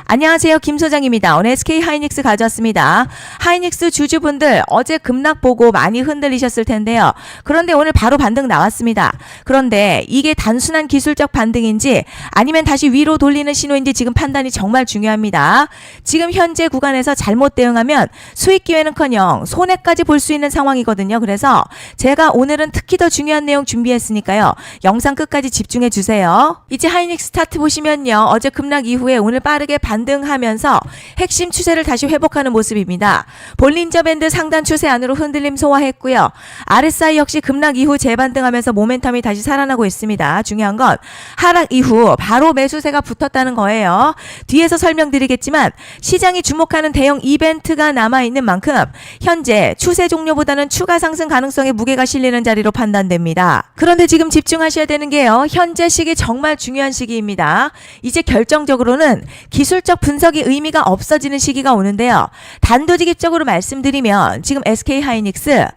안녕하세요. 김 소장입니다. 오늘 SK 하이닉스 가져왔습니다. 하이닉스 주주분들 어제 급락 보고 많이 흔들리셨을 텐데요. 그런데 오늘 바로 반등 나왔습니다. 그런데 이게 단순한 기술적 반등인지 아니면 다시 위로 돌리는 신호인지 지금 판단이 정말 중요합니다. 지금 현재 구간에서 잘못 대응하면 수익 기회는커녕 손해까지 볼 수 있는 상황이거든요. 그래서 제가 오늘은 특히 더 중요한 내용 준비했으니까요. 영상 끝까지 집중해 주세요. 이제 하이닉스 스타트 보시면요. 어제 급락 이후에 오늘 빠르게 반등하면서 핵심 추세를 다시 회복하는 모습입니다. 볼린저 밴드 상단 추세 안으로 흔들림 소화했고요. RSI 역시 급락 이후 재반등하면서 모멘텀이 다시 살아나고 있습니다. 중요한 건 하락 이후 바로 매수세가 붙었다는 거예요. 뒤에서 설명드리겠지만 시장이 주목하는 대형 이벤트가 남아있는 만큼 현재 추세 종료보다는 추가 상승 가능성에 무게가 실리는 자리로 판단됩니다. 그런데 지금 집중하셔야 되는 게요. 현재 시기 정말 중요한 시기입니다. 이제 결정적으로는 기술적 분석이 의미가 없어지는 시기가 오는데요. 단도직입적으로 말씀드리면 지금 SK 하이닉스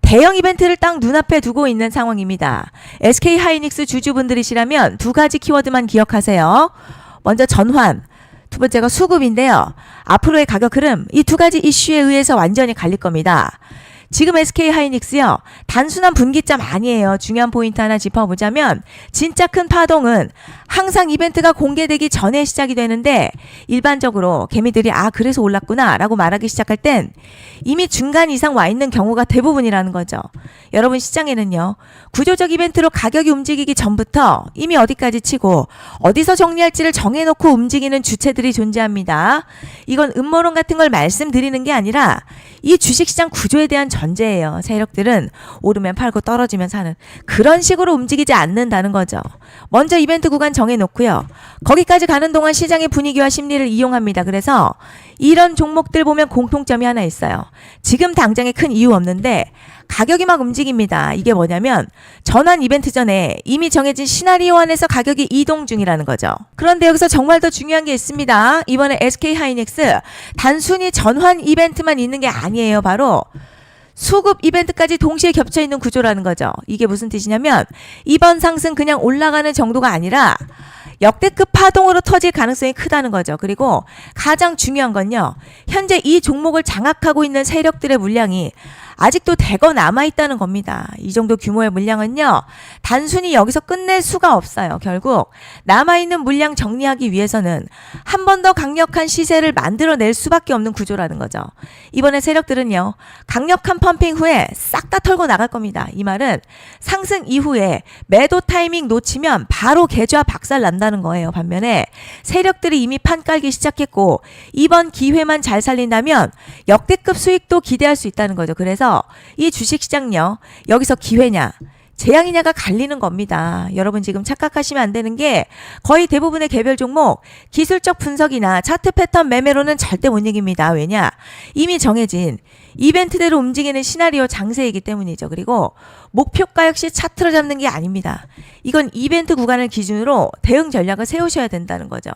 대형 이벤트를 딱 눈앞에 두고 있는 상황입니다. SK 하이닉스 주주분들이시라면 두 가지 키워드만 기억하세요. 먼저 전환, 두 번째가 수급인데요. 앞으로의 가격 흐름, 이 두 가지 이슈에 의해서 완전히 갈릴 겁니다. 지금 SK 하이닉스요. 단순한 분기점 아니에요. 중요한 포인트 하나 짚어보자면 진짜 큰 파동은 항상 이벤트가 공개되기 전에 시작이 되는데 일반적으로 개미들이 그래서 올랐구나 라고 말하기 시작할 땐 이미 중간 이상 와 있는 경우가 대부분이라는 거죠. 여러분 시장에는요. 구조적 이벤트로 가격이 움직이기 전부터 이미 어디까지 치고 어디서 정리할지를 정해놓고 움직이는 주체들이 존재합니다. 이건 음모론 같은 걸 말씀드리는 게 아니라 이 주식시장 구조에 대한 전제예요. 세력들은 오르면 팔고 떨어지면 사는 그런 식으로 움직이지 않는다는 거죠. 먼저 이벤트 구간 정해놓고요. 거기까지 가는 동안 시장의 분위기와 심리를 이용합니다. 그래서 이런 종목들 보면 공통점이 하나 있어요. 지금 당장에 큰 이유 없는데 가격이 막 움직입니다. 이게 뭐냐면 전환 이벤트 전에 이미 정해진 시나리오 안에서 가격이 이동 중이라는 거죠. 그런데 여기서 정말 더 중요한 게 있습니다. 이번에 SK 하이닉스 단순히 전환 이벤트만 있는 게 아니에요. 바로 수급 이벤트까지 동시에 겹쳐 있는 구조라는 거죠. 이게 무슨 뜻이냐면 이번 상승 그냥 올라가는 정도가 아니라 역대급 파동으로 터질 가능성이 크다는 거죠. 그리고 가장 중요한 건요. 현재 이 종목을 장악하고 있는 세력들의 물량이 아직도 대거 남아있다는 겁니다. 이 정도 규모의 물량은요. 단순히 여기서 끝낼 수가 없어요. 결국 남아있는 물량 정리하기 위해서는 한 번 더 강력한 시세를 만들어낼 수밖에 없는 구조라는 거죠. 이번에 세력들은요. 강력한 펌핑 후에 싹 다 털고 나갈 겁니다. 이 말은 상승 이후에 매도 타이밍 놓치면 바로 계좌 박살 난다는 거예요. 반면에 세력들이 이미 판 깔기 시작했고 이번 기회만 잘 살린다면 역대급 수익도 기대할 수 있다는 거죠. 그래서 이 주식시장요. 여기서 기회냐 재앙이냐가 갈리는 겁니다. 여러분 지금 착각하시면 안 되는 게 거의 대부분의 개별 종목 기술적 분석이나 차트 패턴 매매로는 절대 못 이깁니다. 왜냐? 이미 정해진 이벤트대로 움직이는 시나리오 장세이기 때문이죠. 그리고 목표가 역시 차트로 잡는 게 아닙니다. 이건 이벤트 구간을 기준으로 대응 전략을 세우셔야 된다는 거죠.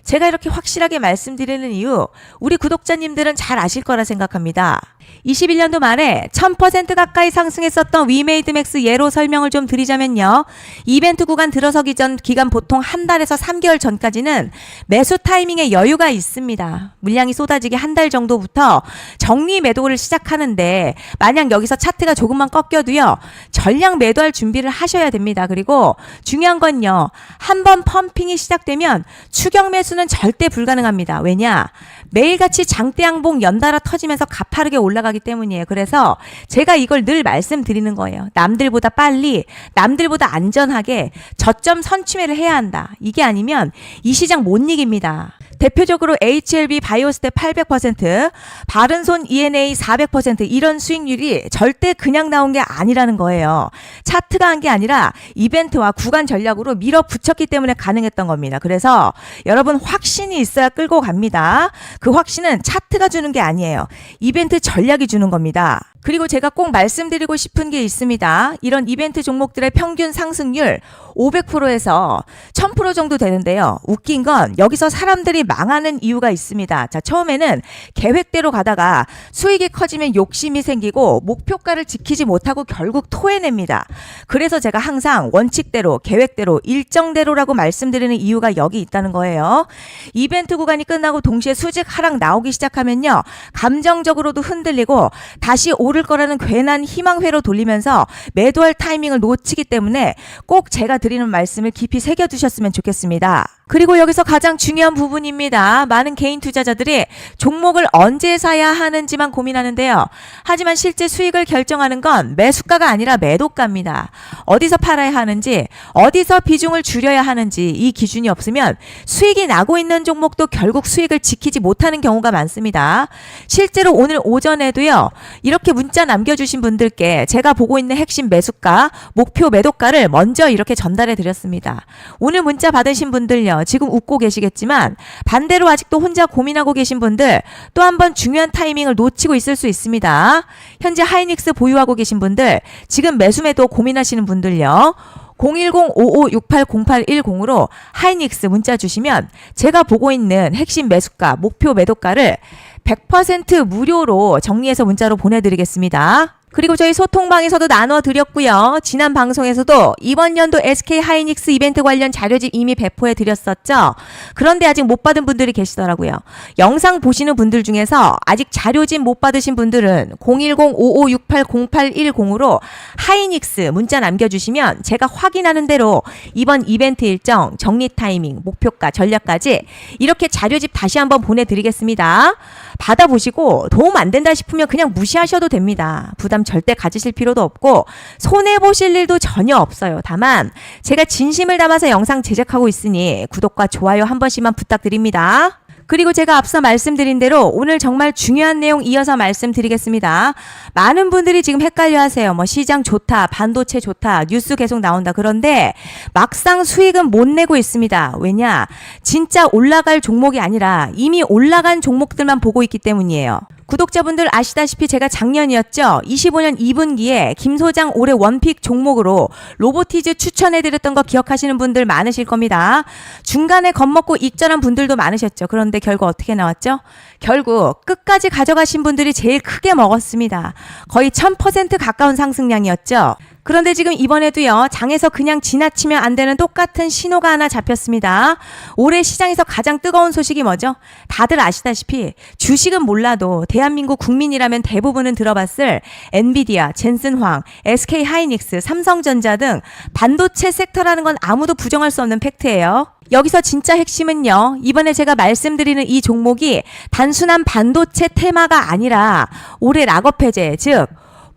제가 이렇게 확실하게 말씀드리는 이유 우리 구독자님들은 잘 아실 거라 생각합니다. 21년도 말에 1000% 가까이 상승했었던 위메이드맥스 예로 설명을 좀 드리자면요. 이벤트 구간 들어서기 전 기간 보통 한 달에서 3개월 전까지는 매수 타이밍에 여유가 있습니다. 물량이 쏟아지기 한 달 정도부터 정리 매도를 시작하는데 만약 여기서 차트가 조금만 꺾여도요. 전량 매도할 준비를 하셔야 됩니다. 그리고 중요한 건요. 한번 펌핑이 시작되면 추격 매수는 절대 불가능합니다. 왜냐? 매일같이 장대 양봉 연달아 터지면서 가파르게 올라가기 때문이에요. 그래서 제가 이걸 늘 말씀드리는 거예요. 남들보다 빨리, 남들보다 안전하게 저점 선취매를 해야 한다. 이게 아니면 이 시장 못 이깁니다. 대표적으로 HLB 바이오스텝 800%, 바른손 ENA 400% 이런 수익률이 절대 그냥 나온 게 아니라는 거예요. 차트가 한 게 아니라 이벤트와 구간 전략으로 밀어붙였기 때문에 가능했던 겁니다. 그래서 여러분 확신이 있어야 끌고 갑니다. 그 확신은 차트가 주는 게 아니에요. 이벤트 전략이 주는 겁니다. 그리고 제가 꼭 말씀드리고 싶은 게 있습니다. 이런 이벤트 종목들의 평균 상승률 500%에서 1000% 정도 되는데요. 웃긴 건 여기서 사람들이 망하는 이유가 있습니다. 자, 처음에는 계획대로 가다가 수익이 커지면 욕심이 생기고 목표가를 지키지 못하고 결국 토해냅니다. 그래서 제가 항상 원칙대로, 계획대로, 일정대로라고 말씀드리는 이유가 여기 있다는 거예요. 이벤트 구간이 끝나고 동시에 수직 하락 나오기 시작하면요. 감정적으로도 흔들리고 다시 오를 거라는 괜한 희망회로 돌리면서 매도할 타이밍을 놓치기 때문에 꼭 제가 드리는 말씀을 깊이 새겨두셨으면 좋겠습니다. 그리고 여기서 가장 중요한 부분입니다. 많은 개인 투자자들이 종목을 언제 사야 하는지만 고민하는데요. 하지만 실제 수익을 결정하는 건 매수가가 아니라 매도가입니다. 어디서 팔아야 하는지, 어디서 비중을 줄여야 하는지 이 기준이 없으면 수익이 나고 있는 종목도 결국 수익을 지키지 못하는 경우가 많습니다. 실제로 오늘 오전에도요. 이렇게 문자 남겨주신 분들께 제가 보고 있는 핵심 매수가, 목표 매도가를 먼저 이렇게 전달해 드렸습니다. 오늘 문자 받으신 분들요. 지금 웃고 계시겠지만 반대로 아직도 혼자 고민하고 계신 분들 또 한 번 중요한 타이밍을 놓치고 있을 수 있습니다. 현재 하이닉스 보유하고 계신 분들, 지금 매수매도 고민하시는 분들요. 010-5568-0810으로 하이닉스 문자 주시면 제가 보고 있는 핵심 매수가, 목표 매도가를 100% 무료로 정리해서 문자로 보내드리겠습니다. 그리고 저희 소통방에서도 나눠드렸고요. 지난 방송에서도 이번 연도 SK 하이닉스 이벤트 관련 자료집 이미 배포해드렸었죠. 그런데 아직 못 받은 분들이 계시더라고요. 영상 보시는 분들 중에서 아직 자료집 못 받으신 분들은 010-5568-0810으로 하이닉스 문자 남겨주시면 제가 확인하는 대로 이번 이벤트 일정, 정리 타이밍, 목표가, 전략까지 이렇게 자료집 다시 한번 보내드리겠습니다. 받아보시고 도움 안 된다 싶으면 그냥 무시하셔도 됩니다. 부담 절대 가지실 필요도 없고 손해보실 일도 전혀 없어요. 다만 제가 진심을 담아서 영상 제작하고 있으니 구독과 좋아요 한 번씩만 부탁드립니다. 그리고 제가 앞서 말씀드린 대로 오늘 정말 중요한 내용 이어서 말씀드리겠습니다. 많은 분들이 지금 헷갈려 하세요. 시장 좋다, 반도체 좋다, 뉴스 계속 나온다. 그런데 막상 수익은 못 내고 있습니다. 왜냐? 진짜 올라갈 종목이 아니라 이미 올라간 종목들만 보고 있기 때문이에요. 구독자분들 아시다시피 제가 작년이었죠. 25년 2분기에 김 소장 올해 원픽 종목으로 로보티즈 추천해드렸던 거 기억하시는 분들 많으실 겁니다. 중간에 겁먹고 익절한 분들도 많으셨죠. 그런데 결국 어떻게 나왔죠? 결국 끝까지 가져가신 분들이 제일 크게 먹었습니다. 거의 1000% 가까운 상승량이었죠. 그런데 지금 이번에도요. 장에서 그냥 지나치면 안 되는 똑같은 신호가 하나 잡혔습니다. 올해 시장에서 가장 뜨거운 소식이 뭐죠? 다들 아시다시피 주식은 몰라도 대한민국 국민이라면 대부분은 들어봤을 엔비디아, 젠슨황, SK 하이닉스, 삼성전자 등 반도체 섹터라는 건 아무도 부정할 수 없는 팩트예요. 여기서 진짜 핵심은요. 이번에 제가 말씀드리는 이 종목이 단순한 반도체 테마가 아니라 올해 락업 해제, 즉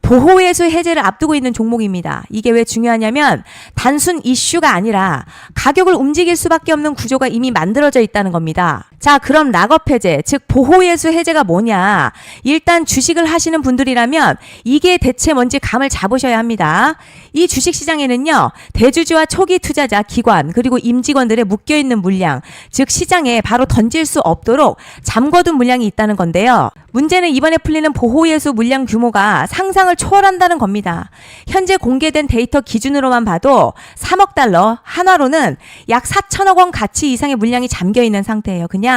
보호예수 해제를 앞두고 있는 종목입니다. 이게 왜 중요하냐면 단순 이슈가 아니라 가격을 움직일 수밖에 없는 구조가 이미 만들어져 있다는 겁니다. 자, 그럼 락업 해제, 즉 보호예수 해제가 뭐냐? 일단 주식을 하시는 분들이라면 이게 대체 뭔지 감을 잡으셔야 합니다. 이 주식시장에는요. 대주주와 초기 투자자, 기관, 그리고 임직원들의 묶여있는 물량, 즉 시장에 바로 던질 수 없도록 잠궈둔 물량이 있다는 건데요. 문제는 이번에 풀리는 보호예수 물량 규모가 상상을 초월한다는 겁니다. 현재 공개된 데이터 기준으로만 봐도 3억 달러, 한화로는 약 4천억 원 가치 이상의 물량이 잠겨있는 상태예요. 그냥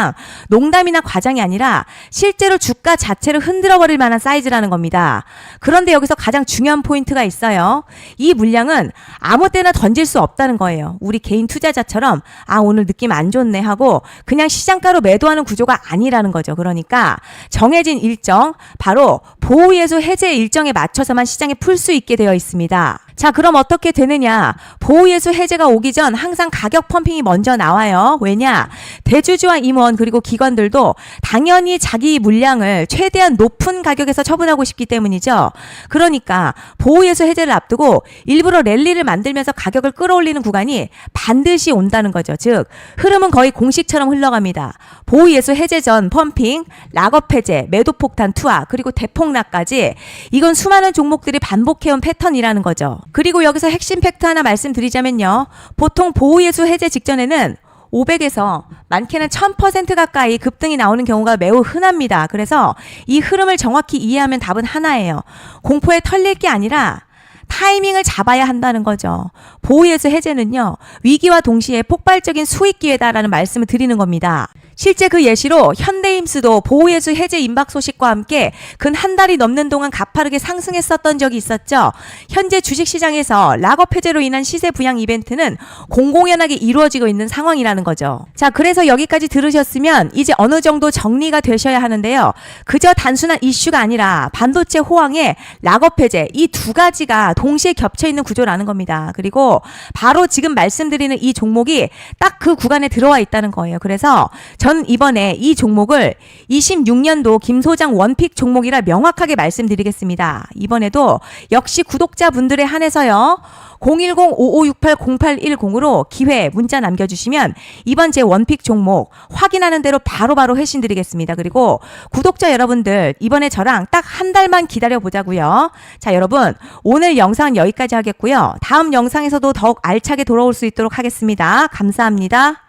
농담이나 과장이 아니라 실제로 주가 자체를 흔들어버릴 만한 사이즈라는 겁니다. 그런데 여기서 가장 중요한 포인트가 있어요. 이 물량은 아무 때나 던질 수 없다는 거예요. 우리 개인 투자자처럼 오늘 느낌 안 좋네 하고 그냥 시장가로 매도하는 구조가 아니라는 거죠. 그러니까 정해진 일정, 바로 보호예수 해제 일정에 맞춰서만 시장에 풀 수 있게 되어 있습니다. 자, 그럼 어떻게 되느냐? 보호예수 해제가 오기 전 항상 가격 펌핑이 먼저 나와요. 왜냐? 대주주와 임원 그리고 기관들도 당연히 자기 물량을 최대한 높은 가격에서 처분하고 싶기 때문이죠. 그러니까 보호예수 해제를 앞두고 일부러 랠리를 만들면서 가격을 끌어올리는 구간이 반드시 온다는 거죠. 즉 흐름은 거의 공식처럼 흘러갑니다. 보호예수 해제 전 펌핑, 락업 해제, 매도폭탄 투하, 그리고 대폭락까지 이건 수많은 종목들이 반복해온 패턴이라는 거죠. 그리고 여기서 핵심 팩트 하나 말씀드리자면요. 보통 보호예수 해제 직전에는 500에서 많게는 1000% 가까이 급등이 나오는 경우가 매우 흔합니다. 그래서 이 흐름을 정확히 이해하면 답은 하나예요. 공포에 털릴 게 아니라 타이밍을 잡아야 한다는 거죠. 보호예수 해제는요, 위기와 동시에 폭발적인 수익 기회다라는 말씀을 드리는 겁니다. 실제 그 예시로 현대임스도 보호예수 해제 임박 소식과 함께 근 한 달이 넘는 동안 가파르게 상승했었던 적이 있었죠. 현재 주식시장에서 락업 해제로 인한 시세 부양 이벤트는 공공연하게 이루어지고 있는 상황이라는 거죠. 자, 그래서 여기까지 들으셨으면 이제 어느 정도 정리가 되셔야 하는데요. 그저 단순한 이슈가 아니라 반도체 호황에 락업 해제, 이 두 가지가 동시에 겹쳐 있는 구조라는 겁니다. 그리고 바로 지금 말씀드리는 이 종목이 딱 그 구간에 들어와 있다는 거예요. 그래서 전 이번에 이 종목을 26년도 김 소장 원픽 종목이라 명확하게 말씀드리겠습니다. 이번에도 역시 구독자분들에 한해서요. 010-5568-0810으로 기회 문자 남겨주시면 이번 제 원픽 종목 확인하는 대로 바로바로 회신 드리겠습니다. 그리고 구독자 여러분들 이번에 저랑 딱 한 달만 기다려보자고요. 자, 여러분 오늘 영상은 여기까지 하겠고요. 다음 영상에서도 더욱 알차게 돌아올 수 있도록 하겠습니다. 감사합니다.